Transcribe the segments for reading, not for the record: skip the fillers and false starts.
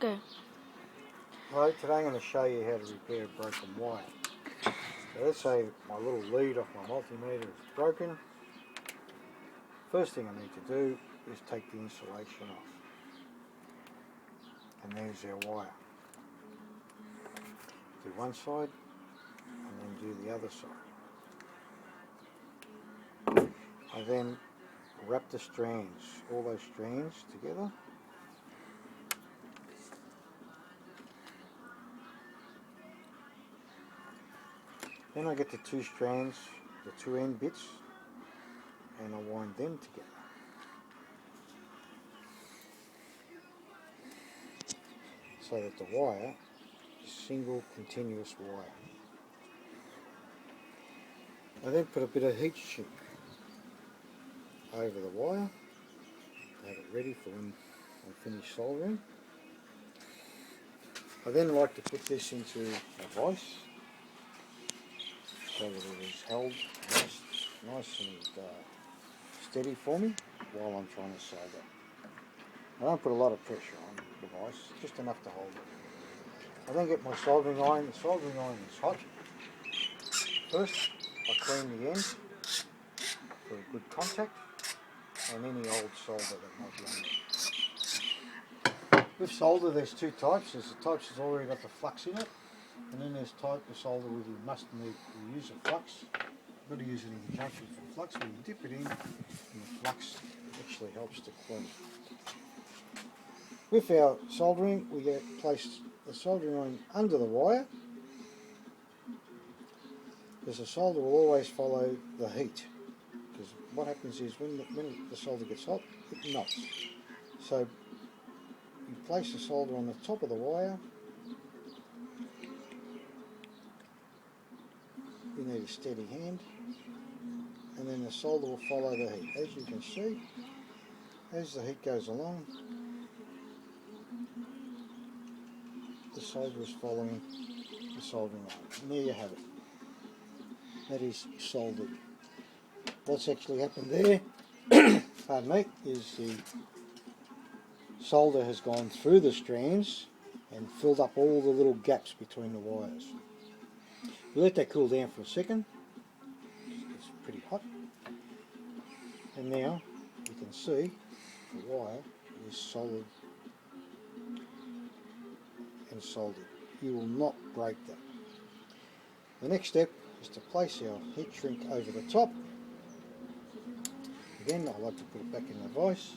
Go. Right, today I'm going to show you how to repair a broken wire. So let's say my little lead off my multimeter is broken. First thing I need to do is take the insulation off. And there's our wire. Do one side and then do the other side. I then wrap the strands, all those strands together. Then I get the two strands, the two end bits, and I wind them together. So that the wire is single continuous wire. I then put a bit of heat shrink over the wire, have it ready for when I finish soldering. I then like to put this into a vise so that it is held nice and steady for me while I'm trying to solder. I don't put a lot of pressure on the vise, just enough to hold it. I then get my soldering iron. The soldering iron is hot. First I clean the end for a good contact and any old solder that might be on there. With solder there's two types. There's the types that's already got the flux in it, and then there's type of solder where you must need to use a flux. You've got to use it in conjunction with flux, where you dip it in and the flux actually helps to clean. With our soldering, we place the soldering iron under the wire, because the solder will always follow the heat. Because what happens is when the solder gets hot, it melts. So you place the solder on the top of the wire. You need a steady hand, and then the solder will follow the heat. As you can see, as the heat goes along, the solder is following the soldering iron. And there you have it. That is soldered. What's actually happened there, pardon me, is the solder has gone through the strands and filled up all the little gaps between the wires. We let that cool down for a second. It's pretty hot. And now you can see the wire is solid and soldered. You will not break that. The next step is to place our heat shrink over the top. Again, I like to put it back in the vise.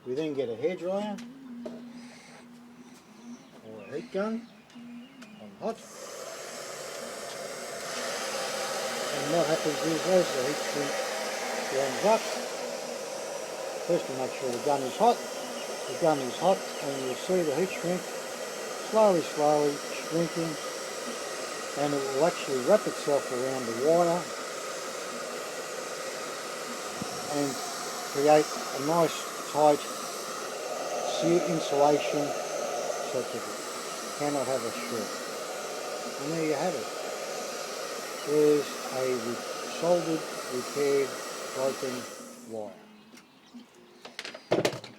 We then get a hairdryer or a heat gun on hot. And what happens is, as the heat shrink warms up, first we make sure the gun is hot. The gun is hot, and you'll see the heat shrink slowly shrinking, and it will actually wrap itself around the wire and create a nice tight insulation so that it cannot have a short. And there you have it. There's a soldered, repaired, broken wire.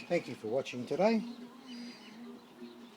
Thank you for watching today.